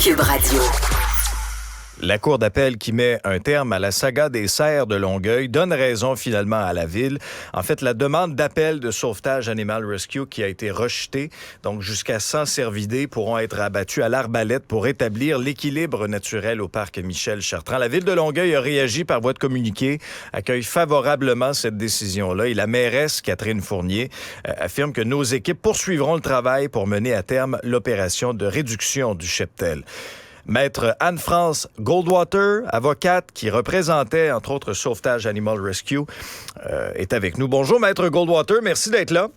Cube Radio. La Cour d'appel qui met un terme à la saga des cerfs de Longueuil donne raison finalement à la ville. En fait, la demande d'appel de sauvetage Animal Rescue qui a été rejetée, donc jusqu'à 100 cervidés pourront être abattus à l'arbalète pour rétablir l'équilibre naturel au parc Michel-Chartrand. La ville de Longueuil a réagi par voie de communiqué, accueille favorablement cette décision-là et la mairesse Catherine Fournier affirme que nos équipes poursuivront le travail pour mener à terme l'opération de réduction du cheptel. Maître Anne-France Goldwater, avocate qui représentait, entre autres, Sauvetage Animal Rescue, est avec nous. Bonjour, Maître Goldwater, merci d'être là.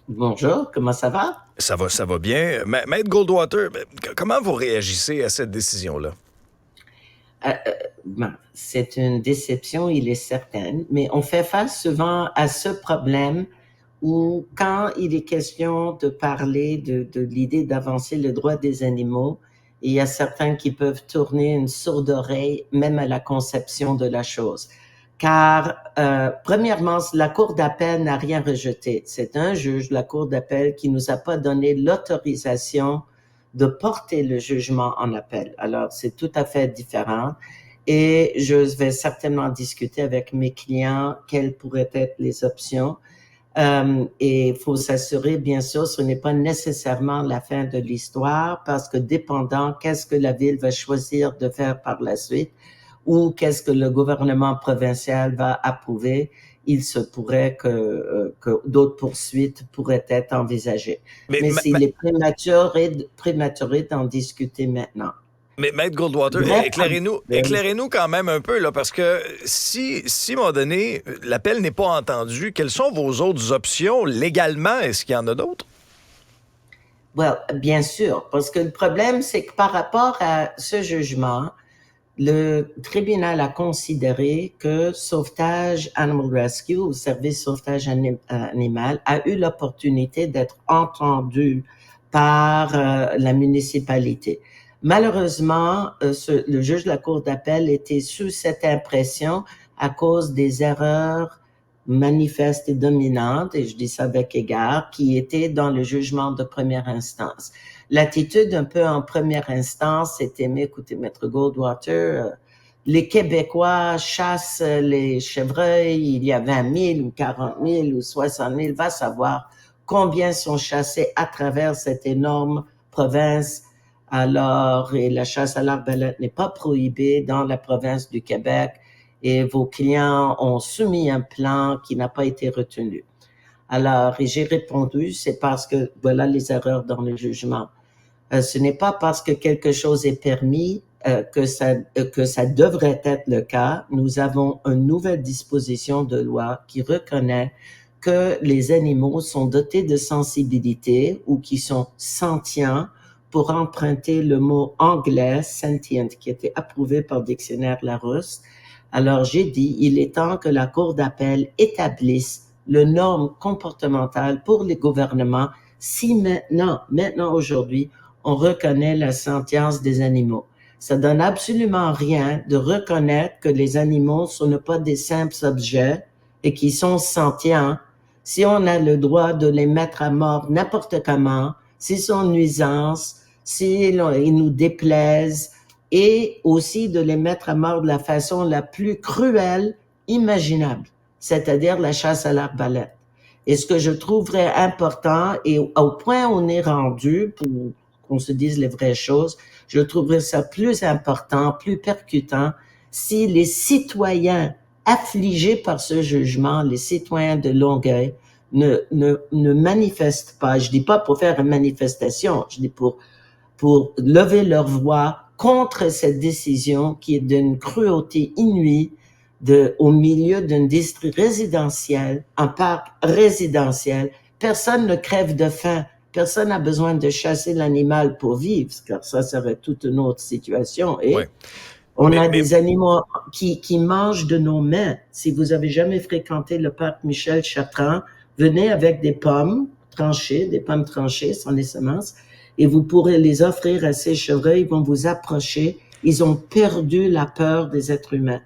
Bonjour, comment ça va? Ça va bien. Maître Goldwater, comment vous réagissez à cette décision-là? C'est une déception, il est certain, mais on fait face souvent à ce problème où, quand il est question de parler de l'idée d'avancer le droit des animaux, il y a certains qui peuvent tourner une sourde oreille même à la conception de la chose. Car, premièrement, la Cour d'appel n'a rien rejeté. C'est un juge de la Cour d'appel qui nous a pas donné l'autorisation de porter le jugement en appel. Alors, c'est tout à fait différent. Et je vais certainement discuter avec mes clients quelles pourraient être les options. Et il faut s'assurer, bien sûr, ce n'est pas nécessairement la fin de l'histoire parce que dépendant qu'est-ce que la ville va choisir de faire par la suite ou qu'est-ce que le gouvernement provincial va approuver, il se pourrait que d'autres poursuites pourraient être envisagées. Mais il est prématuré d'en discuter maintenant. Mais Maître Goldwater, éclairez-nous quand même un peu, là, parce que si à un moment donné, l'appel n'est pas entendu, quelles sont vos autres options légalement? Est-ce qu'il y en a d'autres? Bien sûr, parce que le problème, c'est que par rapport à ce jugement, le tribunal a considéré que Sauvetage Animal Rescue, ou Service Sauvetage Animal, a eu l'opportunité d'être entendu par la municipalité. Malheureusement, le juge de la Cour d'appel était sous cette impression à cause des erreurs manifestes et dominantes, et je dis ça avec égard, qui étaient dans le jugement de première instance. L'attitude un peu en première instance, c'était, mais écoutez, Maître Goldwater, les Québécois chassent les chevreuils, il y a 20 000 ou 40 000 ou 60 000, va savoir combien sont chassés à travers cette énorme province. Alors, et la chasse à l'arbalète n'est pas prohibée dans la province du Québec et vos clients ont soumis un plan qui n'a pas été retenu. Alors, et j'ai répondu, c'est parce que voilà les erreurs dans le jugement. Ce n'est pas parce que quelque chose est permis que ça devrait être le cas. Nous avons une nouvelle disposition de loi qui reconnaît que les animaux sont dotés de sensibilité ou qui sont sentients, pour emprunter le mot anglais, sentient, qui était approuvé par le dictionnaire Larousse. Alors, j'ai dit, il est temps que la Cour d'appel établisse le norme comportementale pour les gouvernements si maintenant, aujourd'hui, on reconnaît la sentience des animaux. Ça donne absolument rien de reconnaître que les animaux ne sont pas des simples objets et qui sont sentients si on a le droit de les mettre à mort n'importe comment, s'ils sont nuisances, s'ils nous déplaisent, et aussi de les mettre à mort de la façon la plus cruelle imaginable, c'est-à-dire la chasse à l'arbalète. Et ce que je trouverais important, et au point où on est rendu, pour qu'on se dise les vraies choses, je trouverais ça plus important, plus percutant, si les citoyens affligés par ce jugement, les citoyens de Longueuil, ne manifestent pas. Je dis pas pour faire une manifestation, je dis pour lever leur voix contre cette décision qui est d'une cruauté inouïe au milieu d'un district résidentiel, un parc résidentiel. Personne ne crève de faim. Personne n'a besoin de chasser l'animal pour vivre, car ça serait toute une autre situation. Et des animaux qui mangent de nos mains. Si vous avez jamais fréquenté le parc Michel-Chartrand, venez avec des pommes tranchées, sans les semences, et vous pourrez les offrir à ces chevreuils, ils vont vous approcher. Ils ont perdu la peur des êtres humains.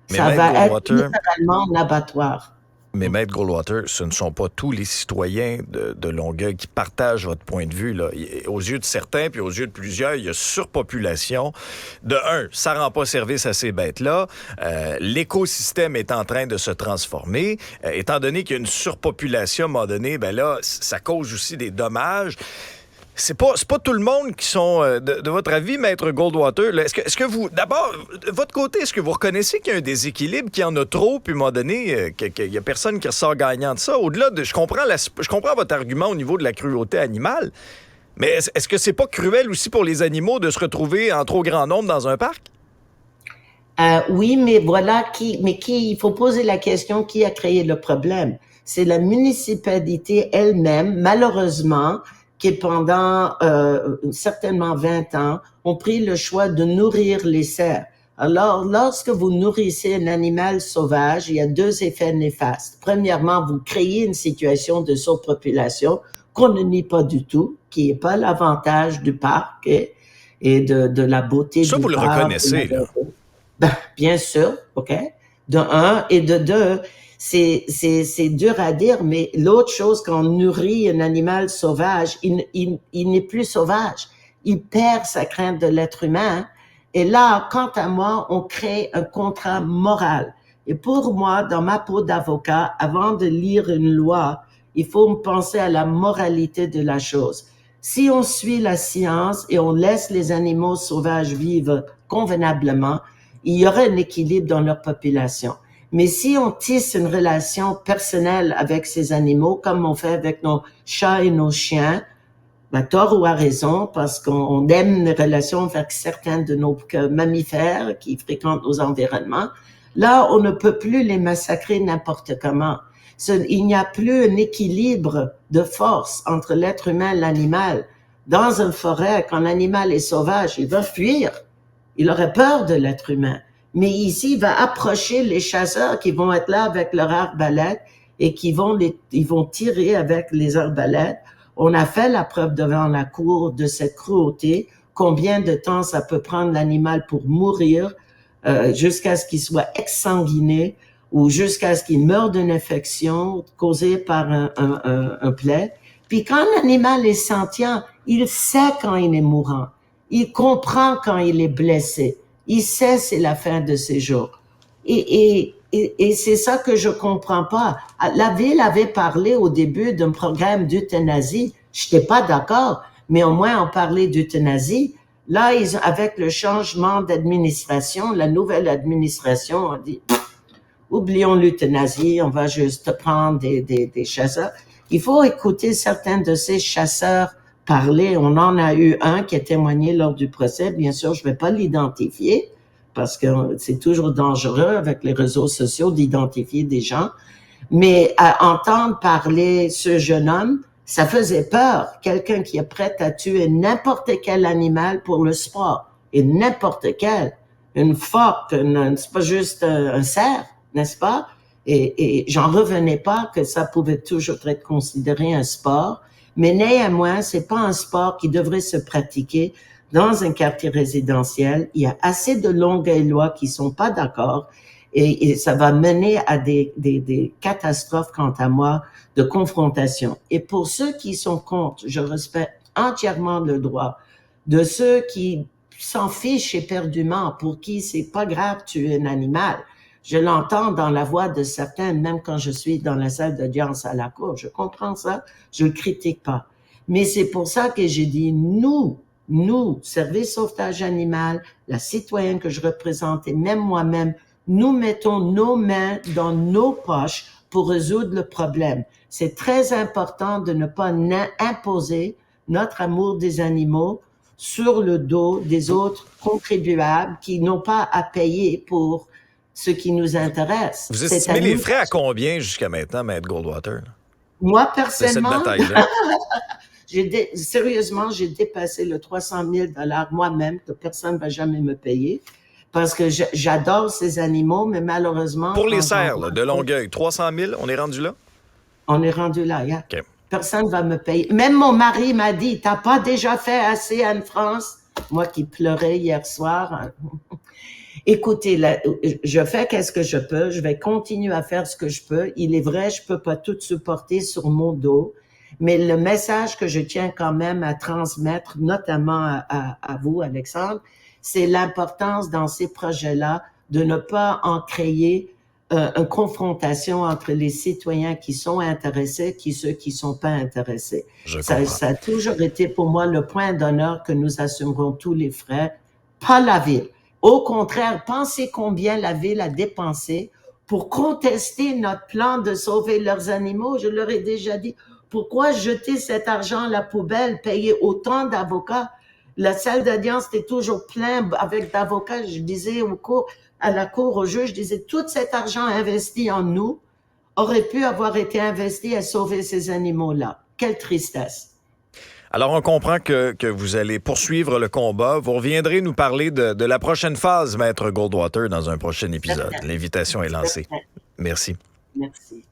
Ça va être littéralement un abattoir. Mais Maître Goldwater, ce ne sont pas tous les citoyens de Longueuil qui partagent votre point de vue, là. Aux yeux de certains, puis aux yeux de plusieurs, il y a surpopulation. De un, ça rend pas service à ces bêtes-là. L'écosystème est en train de se transformer. Étant donné qu'il y a une surpopulation, à un moment donné, ben là, ça cause aussi des dommages. C'est pas tout le monde qui sont, de votre avis, Maître Goldwater, là, est-ce que vous, d'abord, de votre côté, est-ce que vous reconnaissez qu'il y a un déséquilibre, qu'il y en a trop, puis à un moment donné, qu'il y a personne qui ressort gagnant de ça? Au-delà de, je comprends votre argument au niveau de la cruauté animale, mais est-ce que c'est pas cruel aussi pour les animaux de se retrouver en trop grand nombre dans un parc? Oui, mais voilà il faut poser la question qui a créé le problème. C'est la municipalité elle-même, malheureusement, qui pendant certainement 20 ans ont pris le choix de nourrir les cerfs. Alors, lorsque vous nourrissez un animal sauvage, il y a deux effets néfastes. Premièrement, vous créez une situation de surpopulation qu'on ne nie pas du tout, qui n'est pas l'avantage du parc et de la beauté Ça, du vous le parc. reconnaissez, là. Ben, bien sûr, OK? De un, et de deux, c'est dur à dire, mais l'autre chose, quand on nourrit un animal sauvage, il n'est plus sauvage. Il perd sa crainte de l'être humain. Et là, quant à moi, on crée un contrat moral. Et pour moi, dans ma peau d'avocat, avant de lire une loi, il faut me penser à la moralité de la chose. Si on suit la science et on laisse les animaux sauvages vivre convenablement, il y aurait un équilibre dans leur population. Mais si on tisse une relation personnelle avec ces animaux, comme on fait avec nos chats et nos chiens, à tort ou à raison, parce qu'on aime les relations avec certains de nos mammifères qui fréquentent nos environnements, là, on ne peut plus les massacrer n'importe comment. Il n'y a plus un équilibre de force entre l'être humain et l'animal. Dans une forêt, quand l'animal est sauvage, il va fuir. Il aurait peur de l'être humain. Mais ici, il va approcher les chasseurs qui vont être là avec leur arbalète et ils vont tirer avec les arbalètes. On a fait la preuve devant la cour de cette cruauté. Combien de temps ça peut prendre l'animal pour mourir jusqu'à ce qu'il soit exsanguiné ou jusqu'à ce qu'il meure d'une infection causée par un plaie. Puis quand l'animal est sentient, il sait quand il est mourant. Il comprend quand il est blessé. Il sait c'est la fin de ses jours. Et c'est ça que je comprends pas. La ville avait parlé au début d'un programme d'euthanasie. Je n'étais pas d'accord, mais au moins on parlait d'euthanasie. Là, avec le changement d'administration, la nouvelle administration a dit oublions l'euthanasie, on va juste prendre des chasseurs. Il faut écouter certains de ces chasseurs parler. On en a eu un qui a témoigné lors du procès. Bien sûr, je ne vais pas l'identifier parce que c'est toujours dangereux avec les réseaux sociaux d'identifier des gens. Mais à entendre parler ce jeune homme, ça faisait peur. Quelqu'un qui est prêt à tuer n'importe quel animal pour le sport. Et n'importe quel. Une phoque, c'est pas juste un cerf, n'est-ce pas? Et j'en revenais pas que ça pouvait toujours être considéré un sport. Mais néanmoins, c'est pas un sport qui devrait se pratiquer dans un quartier résidentiel. Il y a assez de Longueuillois qui sont pas d'accord et ça va mener à des catastrophes, quant à moi, de confrontation. Et pour ceux qui sont contre, je respecte entièrement le droit de ceux qui s'en fichent éperdument, pour qui c'est pas grave tuer un animal. Je l'entends dans la voix de certains, même quand je suis dans la salle d'audience à la cour. Je comprends ça, je le critique pas. Mais c'est pour ça que j'ai dit, nous, Service Sauvetage Animal, la citoyenne que je représente et même moi-même, nous mettons nos mains dans nos poches pour résoudre le problème. C'est très important de ne pas imposer notre amour des animaux sur le dos des autres contribuables qui n'ont pas à payer pour ce qui nous intéresse. Vous estimez les frais à combien jusqu'à maintenant, Maître Goldwater? Moi, personnellement, de cette bataille-là? Sérieusement, j'ai dépassé le 300 000 $ moi-même, que personne ne va jamais me payer, parce que j'adore ces animaux, mais malheureusement... Pour les cerfs, là, de Longueuil, 300 000, on est rendu là? On est rendu là, yeah. OK. Personne ne va me payer. Même mon mari m'a dit, t'as pas déjà fait assez en France Moi qui pleurais hier soir. Écoutez, je fais qu'est-ce que je peux. Je vais continuer à faire ce que je peux. Il est vrai, je peux pas tout supporter sur mon dos. Mais le message que je tiens quand même à transmettre, notamment à vous, Alexandre, c'est l'importance dans ces projets-là de ne pas en créer une confrontation entre les citoyens qui sont intéressés et ceux qui sont pas intéressés. Je Ça, comprends. ça a toujours été pour moi le point d'honneur que nous assumerons tous les frais, pas la ville. Au contraire, pensez combien la ville a dépensé pour contester notre plan de sauver leurs animaux. Je leur ai déjà dit, pourquoi jeter cet argent à la poubelle, payer autant d'avocats? La salle d'audience était toujours pleine avec d'avocats. Je disais à la cour, au juge, je disais, tout cet argent investi en nous aurait pu avoir été investi à sauver ces animaux-là. Quelle tristesse. Alors, on comprend que vous allez poursuivre le combat. Vous reviendrez nous parler de la prochaine phase, Maître Goldwater, dans un prochain épisode. Certain, L'invitation est lancée. certain. Merci. Merci.